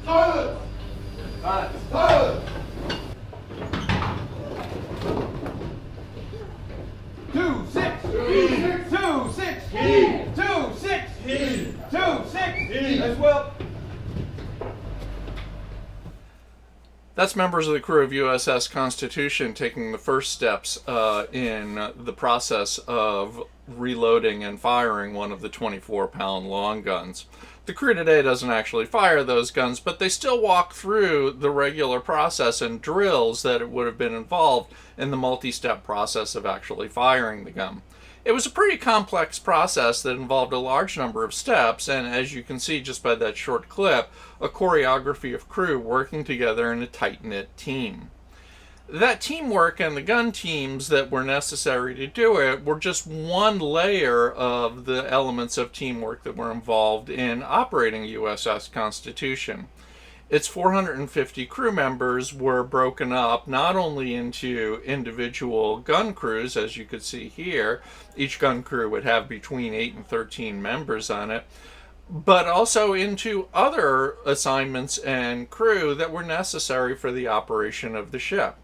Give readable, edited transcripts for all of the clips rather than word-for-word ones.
Silence! Silence! 2-6! 2-6! 2-6! 2-6! As well. That's members of the crew of USS Constitution taking the first steps in the process of reloading and firing one of the 24-pound long guns. The crew today doesn't actually fire those guns, but they still walk through the regular process and drills that would have been involved in the multi-step process of actually firing the gun. It was a pretty complex process that involved a large number of steps, and as you can see just by that short clip, a choreography of crew working together in a tight-knit team. That teamwork and the gun teams that were necessary to do it were just one layer of the elements of teamwork that were involved in operating USS Constitution. Its 450 crew members were broken up not only into individual gun crews, as you could see here, each gun crew would have between 8 and 13 members on it, but also into other assignments and crew that were necessary for the operation of the ship.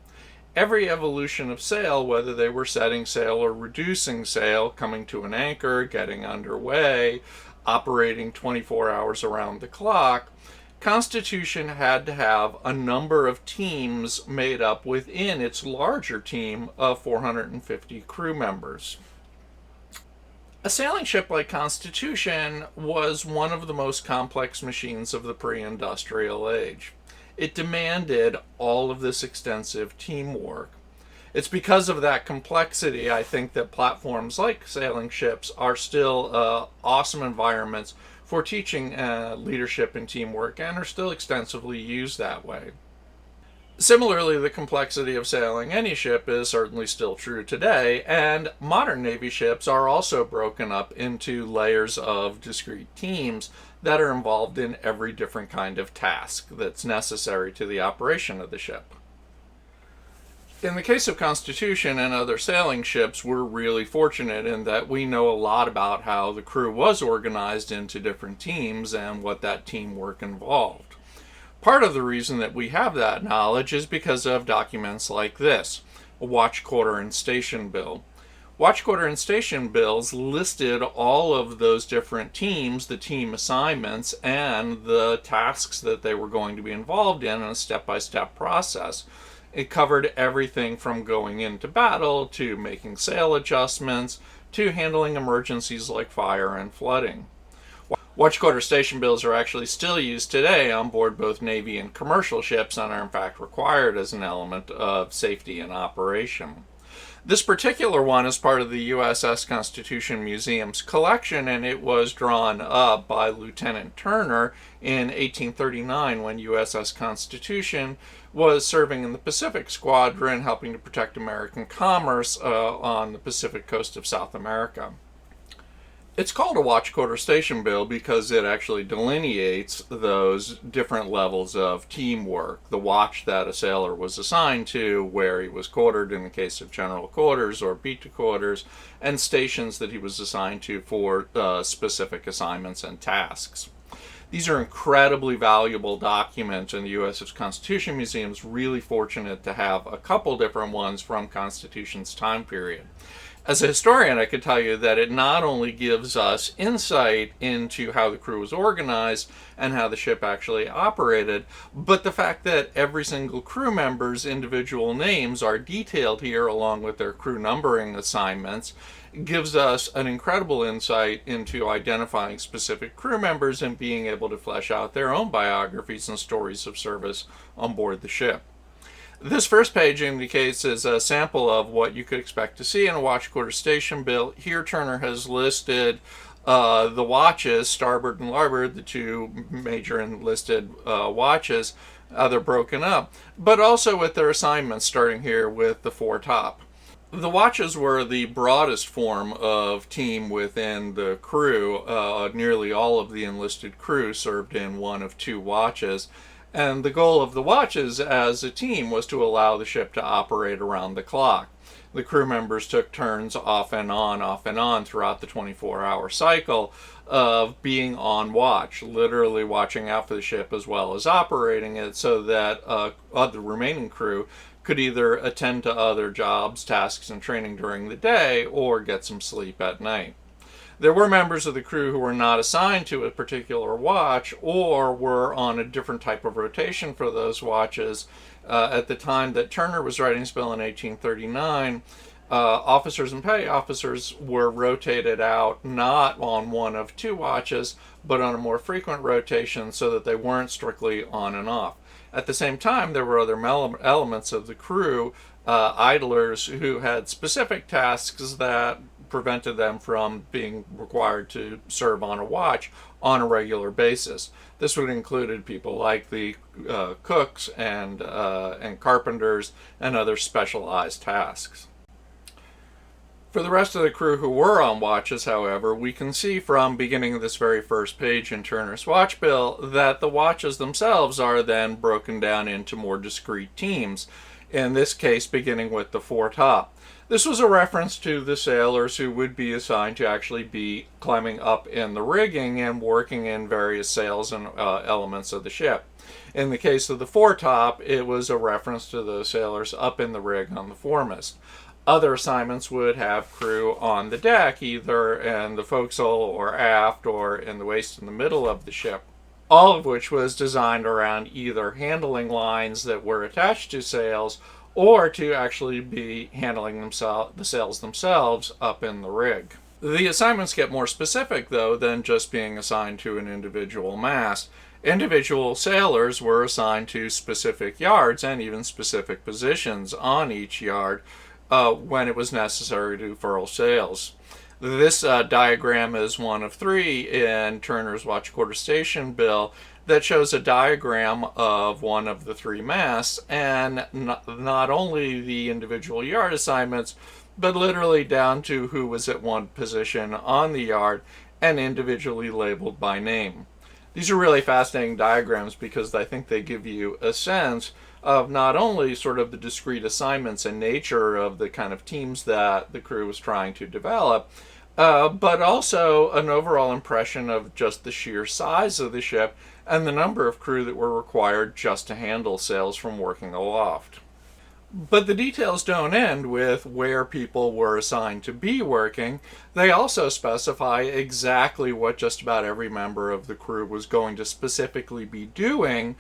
Every evolution of sail, whether they were setting sail or reducing sail, coming to an anchor, getting underway, operating 24 hours around the clock, Constitution had to have a number of teams made up within its larger team of 450 crew members. A sailing ship like Constitution was one of the most complex machines of the pre-industrial age. It demanded all of this extensive teamwork. It's because of that complexity, I think, that platforms like sailing ships are still awesome environments for teaching leadership and teamwork, and are still extensively used that way. Similarly, the complexity of sailing any ship is certainly still true today, and modern Navy ships are also broken up into layers of discrete teams that are involved in every different kind of task that's necessary to the operation of the ship. In the case of Constitution and other sailing ships, we're really fortunate in that we know a lot about how the crew was organized into different teams and what that teamwork involved. Part of the reason that we have that knowledge is because of documents like this, a watch quarter and station bill. Watch quarter and station bills listed all of those different teams, the team assignments, and the tasks that they were going to be involved in a step-by-step process. It covered everything from going into battle to making sail adjustments to handling emergencies like fire and flooding. Watch quarter station bills are actually still used today on board both Navy and commercial ships and are in fact required as an element of safety and operation. This particular one is part of the USS Constitution Museum's collection, and it was drawn up by Lieutenant Turner in 1839 when USS Constitution was serving in the Pacific Squadron, helping to protect American commerce on the Pacific coast of South America. It's called a watch quarter station bill because it actually delineates those different levels of teamwork. The watch that a sailor was assigned to, where he was quartered in the case of general quarters or beat quarters, and stations that he was assigned to for specific assignments and tasks. These are incredibly valuable documents, and the USS Constitution Museum is really fortunate to have a couple different ones from Constitution's time period. As a historian, I could tell you that it not only gives us insight into how the crew was organized and how the ship actually operated, but the fact that every single crew member's individual names are detailed here along with their crew numbering assignments gives us an incredible insight into identifying specific crew members and being able to flesh out their own biographies and stories of service on board the ship. This first page indicates as a sample of what you could expect to see in a watch quarter station bill. Here Turner has listed the watches, starboard and larboard, the two major enlisted watches. They're broken up, but also with their assignments, starting here with the foretop. The watches were the broadest form of team within the crew. Nearly all of the enlisted crew served in one of two watches. And the goal of the watches as a team was to allow the ship to operate around the clock. The crew members took turns off and on throughout the 24-hour cycle of being on watch, literally watching out for the ship as well as operating it, so that the remaining crew could either attend to other jobs, tasks, and training during the day or get some sleep at night. There were members of the crew who were not assigned to a particular watch or were on a different type of rotation for those watches. At the time that Turner was writing his bill in 1839, officers and petty officers were rotated out not on one of two watches, but on a more frequent rotation so that they weren't strictly on and off. At the same time, there were other elements of the crew, idlers, who had specific tasks that prevented them from being required to serve on a watch on a regular basis. This would include people like the cooks and carpenters and other specialized tasks. For the rest of the crew who were on watches, however, we can see from beginning of this very first page in Turner's Watch Bill that the watches themselves are then broken down into more discrete teams, in this case beginning with the foretop. This was a reference to the sailors who would be assigned to actually be climbing up in the rigging and working in various sails and elements of the ship. In the case of the foretop, it was a reference to those sailors up in the rig on the foremast. Other assignments would have crew on the deck, either in the forecastle or aft or in the waist in the middle of the ship, all of which was designed around either handling lines that were attached to sails or to actually be handling the sails themselves up in the rig. The assignments get more specific, though, than just being assigned to an individual mast. Individual sailors were assigned to specific yards and even specific positions on each yard when it was necessary to furl sails. This diagram is one of three in Turner's Watch Quarter Station Bill that shows a diagram of one of the three masts, and not only the individual yard assignments, but literally down to who was at one position on the yard and individually labeled by name. These are really fascinating diagrams because I think they give you a sense of not only sort of the discrete assignments and nature of the kind of teams that the crew was trying to develop, but also an overall impression of just the sheer size of the ship and the number of crew that were required just to handle sails from working aloft. But the details don't end with where people were assigned to be working. They also specify exactly what just about every member of the crew was going to specifically be doing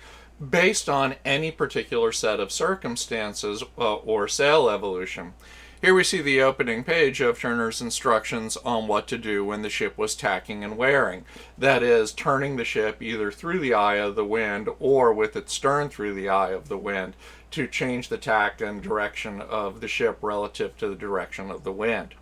based on any particular set of circumstances or sail evolution. Here we see the opening page of Turner's instructions on what to do when the ship was tacking and wearing. That is, turning the ship either through the eye of the wind or with its stern through the eye of the wind to change the tack and direction of the ship relative to the direction of the wind.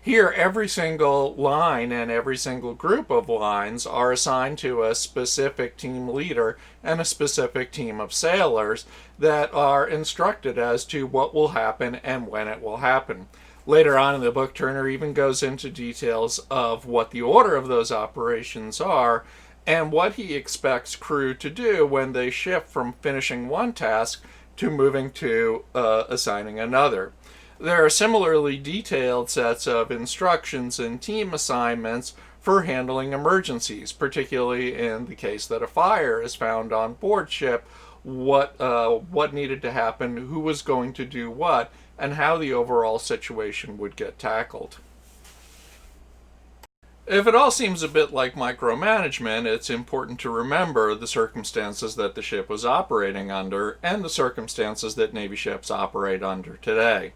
Here, every single line and every single group of lines are assigned to a specific team leader and a specific team of sailors that are instructed as to what will happen and when it will happen. Later on in the book, Turner even goes into details of what the order of those operations are and what he expects crew to do when they shift from finishing one task to moving to assigning another. There are similarly detailed sets of instructions and team assignments for handling emergencies, particularly in the case that a fire is found on board ship, what needed to happen, who was going to do what, and how the overall situation would get tackled. If it all seems a bit like micromanagement, it's important to remember the circumstances that the ship was operating under and the circumstances that Navy ships operate under today.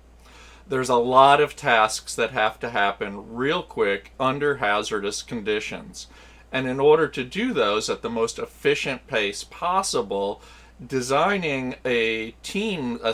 There's a lot of tasks that have to happen real quick under hazardous conditions. And in order to do those at the most efficient pace possible, designing a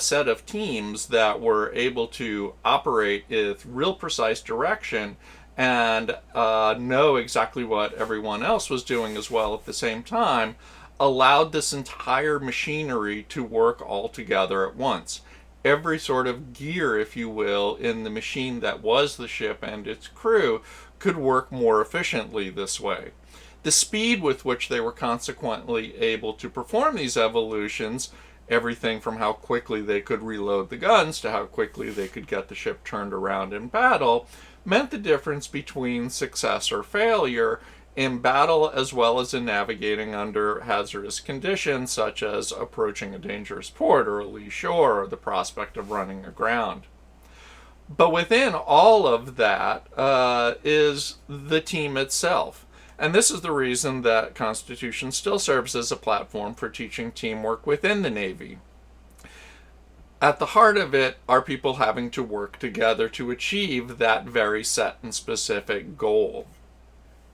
set of teams that were able to operate with real precise direction and know exactly what everyone else was doing as well at the same time allowed this entire machinery to work all together at once. Every sort of gear, if you will, in the machine that was the ship and its crew could work more efficiently this way. The speed with which they were consequently able to perform these evolutions, everything from how quickly they could reload the guns to how quickly they could get the ship turned around in battle, meant the difference between success or failure in battle as well as in navigating under hazardous conditions such as approaching a dangerous port or a lee shore or the prospect of running aground. But within all of that is the team itself. And this is the reason that Constitution still serves as a platform for teaching teamwork within the Navy. At the heart of it are people having to work together to achieve that very set and specific goal.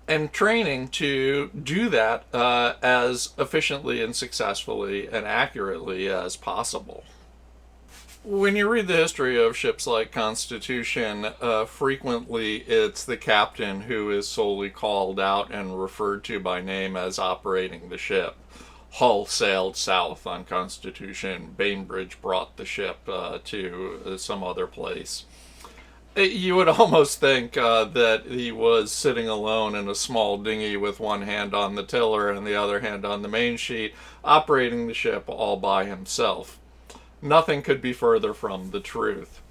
And training to do that as efficiently and successfully and accurately as possible. When you read the history of ships like Constitution, frequently it's the captain who is solely called out and referred to by name as operating the ship. Hull sailed south on Constitution. Bainbridge brought the ship to some other place. You would almost think that he was sitting alone in a small dinghy with one hand on the tiller and the other hand on the main sheet, operating the ship all by himself. Nothing could be further from the truth.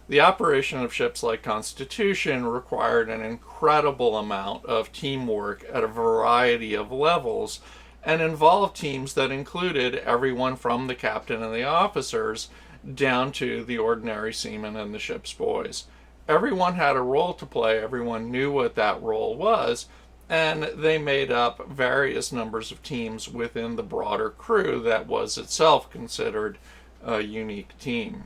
The operation of ships like Constitution required an incredible amount of teamwork at a variety of levels and involved teams that included everyone from the captain and the officers down to the ordinary seamen and the ship's boys. Everyone had a role to play, everyone knew what that role was, and they made up various numbers of teams within the broader crew that was itself considered a unique team.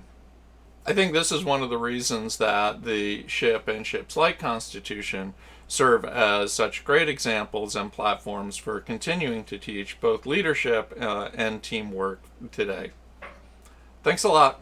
I think this is one of the reasons that the ship and ships like Constitution serve as such great examples and platforms for continuing to teach both leadership and teamwork today. Thanks a lot.